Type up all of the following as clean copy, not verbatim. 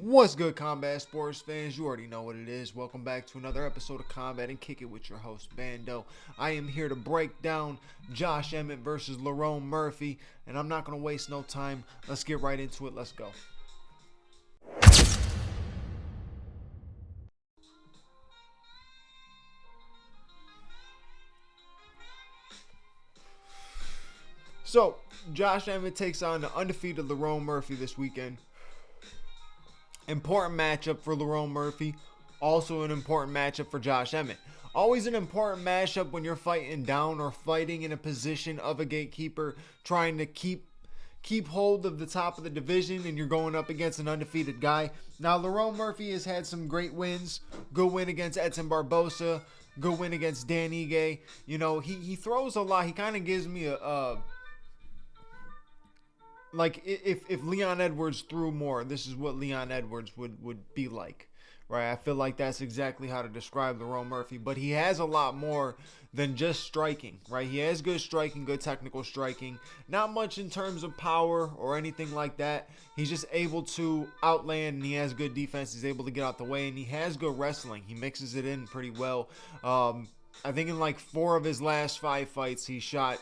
What's good, combat sports fans? You already know what it is. Welcome back to another episode of Combat and Kick It with your host, Bando. I am here to break down Josh Emmett versus Lerone Murphy, and I'm not going to waste no time. Let's get right into it. Let's go. So, Josh Emmett takes on the undefeated Lerone Murphy this weekend. Important matchup for Lerone Murphy. Also an important matchup for Josh Emmett. Always an important matchup when you're fighting down or fighting in a position of a gatekeeper, trying to keep hold of the top of the division, and you're going up against an undefeated guy. Now, Lerone Murphy has had some great wins. Good win against Edson Barbosa. Good win against Dan Ige. You know, he throws a lot. He kind of gives me like if Leon Edwards threw more, this is what Leon Edwards would be like, right? I feel like that's exactly how to describe Lerone Murphy, but he has a lot more than just striking, right? He has good striking, good technical striking, not much in terms of power or anything like that. He's just able to outland, and he has good defense. He's able to get out the way, and he has good wrestling. He mixes it in pretty well. I think in like 4 of his last 5 fights, he shot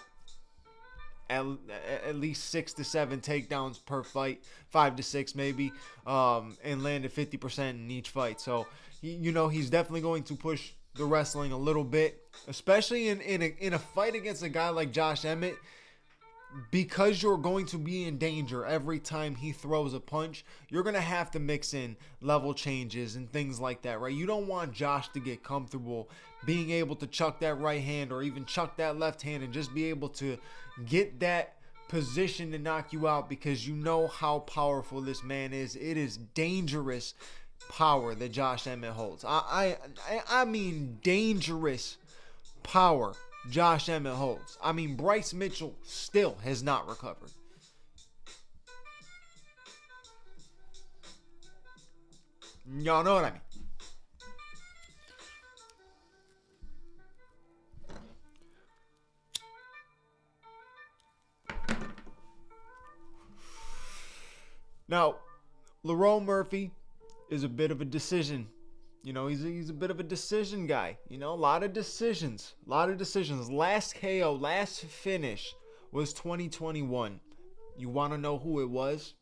at least 6 to 7 takedowns per fight, 5 to 6 maybe, and landed 50% in each fight. So he's definitely going to push the wrestling a little bit, especially in a fight against a guy like Josh Emmett, because you're going to be in danger every time he throws a punch. You're going to have to mix in level changes and things like that, right? You don't want Josh to get comfortable being able to chuck that right hand or even chuck that left hand and just be able to get that position to knock you out, because you know how powerful this man is. It is dangerous power that Josh Emmett holds. I mean dangerous power Josh Emmett holds. I mean, Bryce Mitchell still has not recovered. Y'all know what I mean. Now, Lerone Murphy is a bit of a decision. He's a bit of a decision guy. A lot of decisions. Last KO, last finish was 2021. You want to know who it was?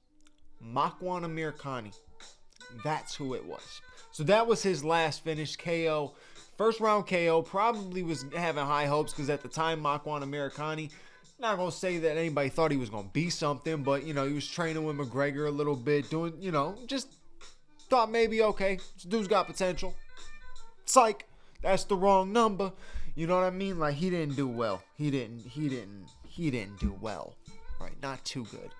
Makwan Amirkhani. That's who it was. So that was his last finish, KO. First round KO. Probably was having high hopes because at the time, Makwan Amirkhani, not going to say that anybody thought he was going to be something, but, he was training with McGregor a little bit, doing, just thought maybe, okay, this dude's got potential. Psych, that's the wrong number. You know what I mean? Like, he didn't do well. He didn't do well, right? Not too good.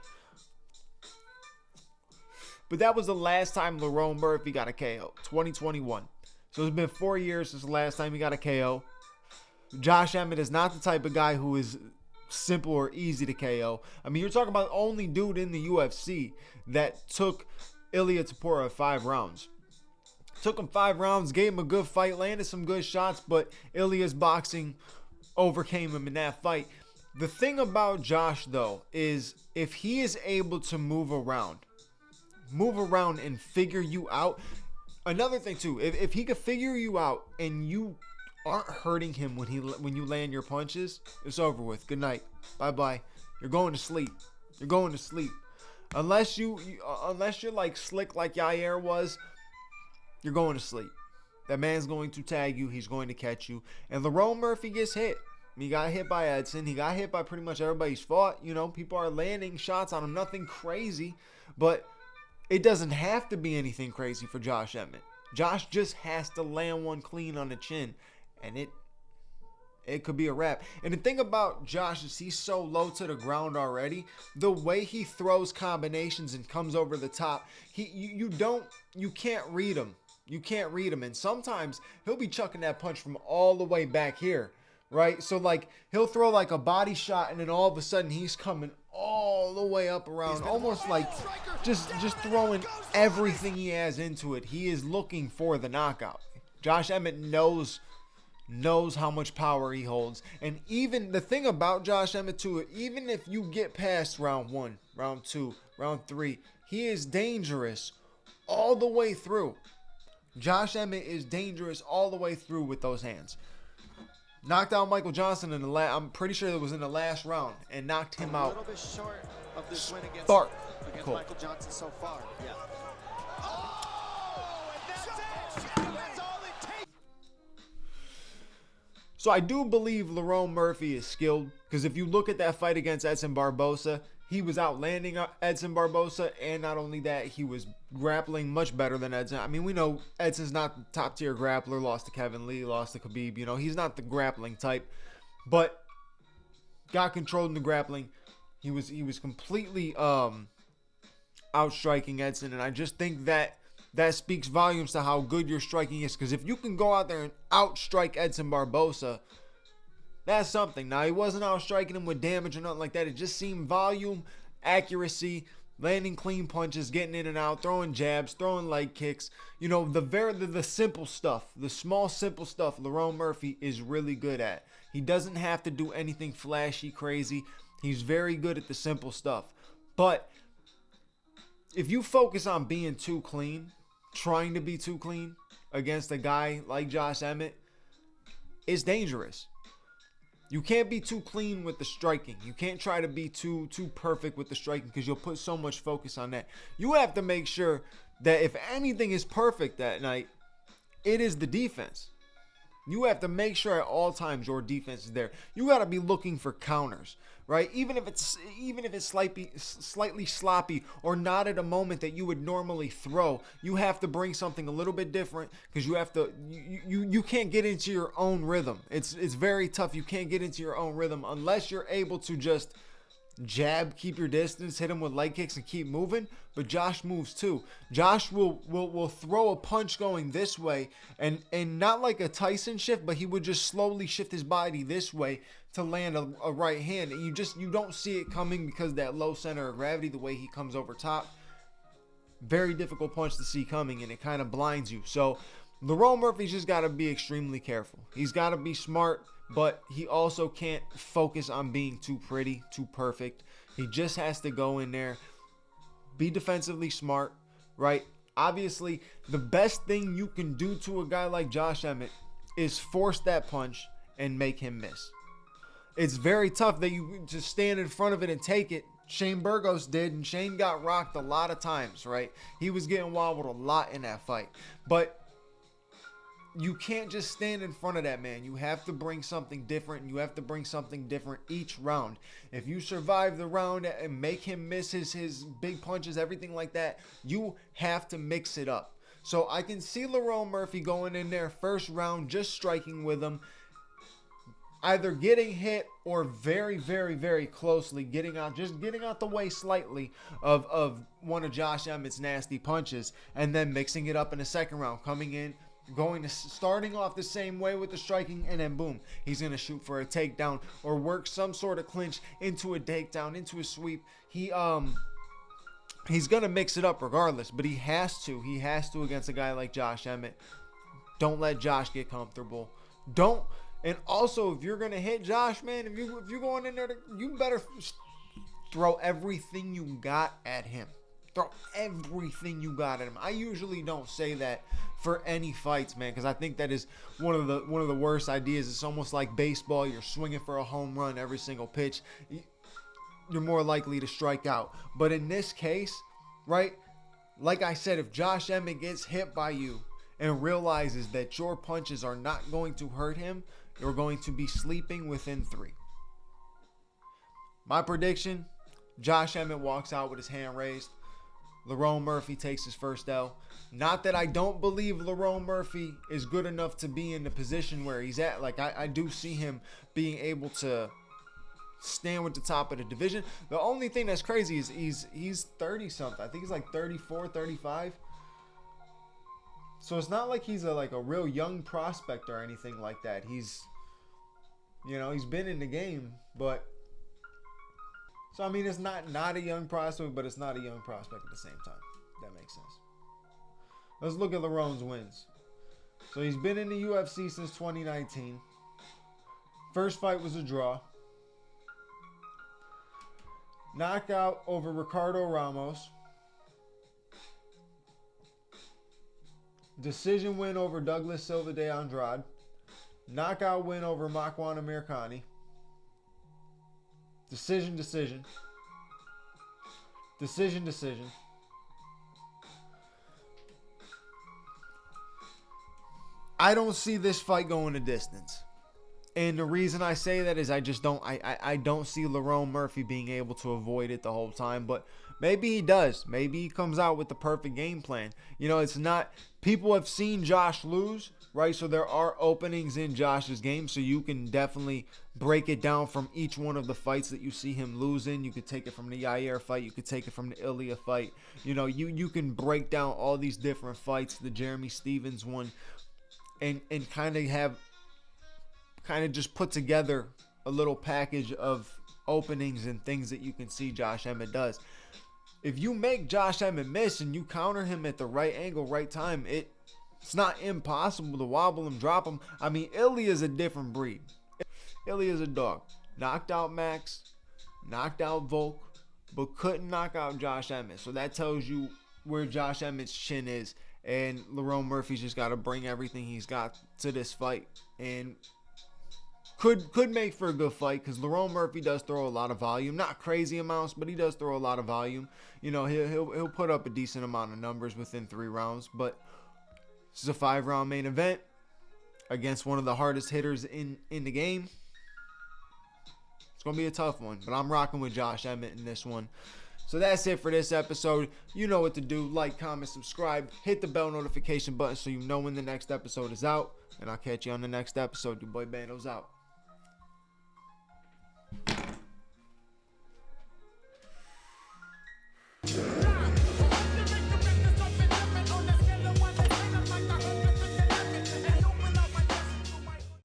But that was the last time Lerone Murphy got a KO, 2021. So it's been 4 years since the last time he got a KO. Josh Emmett is not the type of guy who is simple or easy to KO. I mean, you're talking about the only dude in the UFC that took Ilia Topuria 5 rounds. Took him 5 rounds, gave him a good fight, landed some good shots, but Ilia's boxing overcame him in that fight. The thing about Josh, though, is if he is able to move around and figure you out. Another thing, too, if he could figure you out and you aren't hurting him when you land your punches, it's over with. Good night. Bye-bye. You're going to sleep. Unless you're like slick like Yair was, you're going to sleep. That man's going to tag you. He's going to catch you. And Lerone Murphy gets hit. He got hit by Edson. He got hit by pretty much everybody he's fought. People are landing shots on him. Nothing crazy. But it doesn't have to be anything crazy for Josh Emmett. Josh just has to land one clean on the chin. And it could be a wrap. And the thing about Josh is he's so low to the ground already. The way he throws combinations and comes over the top, you can't read him. You can't read him. And sometimes he'll be chucking that punch from all the way back here, right? So like he'll throw like a body shot and then all of a sudden he's coming all the way up around, almost like just throwing everything he has into it. He is looking for the knockout. Josh Emmett knows how much power he holds. And even the thing about Josh Emmett too, even if you get past round 1, round 2, round 3, he is dangerous all the way through. Josh Emmett is dangerous all the way through with those hands. Knocked out Michael Johnson in the I'm pretty sure it was in the last round, and knocked him out. A little bit short of this win against Cool. Michael Johnson so far. Yeah. Oh, and that's it. That's all it takes. So I do believe Lerone Murphy is skilled, because if you look at that fight against Edson Barbosa, he was outlanding Edson Barbosa, and not only that, he was grappling much better than Edson. I mean, we know Edson's not the top-tier grappler, lost to Kevin Lee, lost to Khabib. You know, he's not the grappling type, but got controlled in the grappling. He was completely outstriking Edson, and I just think that speaks volumes to how good your striking is, because if you can go out there and outstrike Edson Barbosa, that's something. Now, he wasn't out striking him with damage or nothing like that. It just seemed volume, accuracy, landing clean punches, getting in and out, throwing jabs, throwing leg kicks. You know, the simple stuff, the small, simple stuff Lerone Murphy is really good at. He doesn't have to do anything flashy, crazy. He's very good at the simple stuff. But if you focus on being too clean, trying to be too clean against a guy like Josh Emmett, it's dangerous. You can't be too clean with the striking. You can't try to be too perfect with the striking, because you'll put so much focus on that. You have to make sure that if anything is perfect that night, it is the defense. You have to make sure at all times your defense is there. You got to be looking for counters, right? Even if it's slightly sloppy or not at a moment that you would normally throw, you have to bring something a little bit different, because you can't get into your own rhythm. It's very tough. You can't get into your own rhythm unless you're able to just jab, keep your distance, hit him with leg kicks, and keep moving. But Josh moves too. Josh will throw a punch going this way, and not like a Tyson shift, but he would just slowly shift his body this way to land a right hand, and you don't see it coming because that low center of gravity, the way he comes over top. Very difficult punch to see coming, and it kind of blinds you. So Lerone Murphy's just got to be extremely careful. He's got to be smart, but he also can't focus on being too pretty, too perfect. He just has to go in there, be defensively smart, right? Obviously, the best thing you can do to a guy like Josh Emmett is force that punch and make him miss. It's very tough that you just stand in front of it and take it. Shane Burgos did, and Shane got rocked a lot of times, right? He was getting wobbled a lot in that fight. But you can't just stand in front of that man. You have to bring something different, and you have to bring something different each round. If you survive the round and make him miss his big punches, everything like that, you have to mix it up. So I can see Lerone Murphy going in there first round, just striking with him, either getting hit or very, very, very closely getting out the way slightly of one of Josh Emmett's nasty punches, and then mixing it up in the second round, coming in, starting off the same way with the striking, and then boom, he's gonna shoot for a takedown or work some sort of clinch into a takedown, into a sweep. He's gonna mix it up regardless, but he has to against a guy like Josh Emmett. Don't let Josh get comfortable. And also, if you're gonna hit Josh, man, if you're going in there, you better throw everything you got at him. Throw everything you got at him. I usually don't say that for any fights, man, because I think that is one of the worst ideas. It's almost like baseball. You're swinging for a home run every single pitch. You're more likely to strike out. But in this case, right, like I said, if Josh Emmett gets hit by you and realizes that your punches are not going to hurt him, you're going to be sleeping within 3. My prediction, Josh Emmett walks out with his hand raised. Lerone Murphy takes his first L. Not that I don't believe Lerone Murphy is good enough to be in the position where he's at. Like, I do see him being able to stand with the top of the division. The only thing that's crazy is he's 30-something. I think he's like 34, 35. So it's not like he's a real young prospect or anything like that. He's been in the game, but so I mean it's not a young prospect, but it's not a young prospect at the same time. That makes sense. Let's look at Lerone's wins. So he's been in the UFC since 2019. First fight was a draw. Knockout over Ricardo Ramos. Decision win over Douglas Silva de Andrade. Knockout win over Makwan Amirkhani. Decision. I don't see this fight going the distance. And the reason I say that is I don't see Lerone Murphy being able to avoid it the whole time. But maybe he does. Maybe he comes out with the perfect game plan. It's not... People have seen Josh lose, right? So there are openings in Josh's game. So you can definitely break it down from each one of the fights that you see him lose in. You could take it from the Yair fight. You could take it from the Ilya fight. You can break down all these different fights. The Jeremy Stevens one. And kind of just put together a little package of openings and things that you can see Josh Emmett does. If you make Josh Emmett miss and you counter him at the right angle, right time, it's not impossible to wobble him, drop him. I mean, Ilya is a different breed. Ilya is a dog. Knocked out Max, knocked out Volk, but couldn't knock out Josh Emmett. So that tells you where Josh Emmett's chin is. And Lerone Murphy's just got to bring everything he's got to this fight. And could make for a good fight because Lerone Murphy does throw a lot of volume. Not crazy amounts, but he does throw a lot of volume. He'll put up a decent amount of numbers within 3 rounds. But this is a 5-round main event against one of the hardest hitters in the game. It's going to be a tough one. But I'm rocking with Josh Emmett in this one. So that's it for this episode. You know what to do. Like, comment, subscribe. Hit the bell notification button so you know when the next episode is out. And I'll catch you on the next episode. Your boy Bando's out.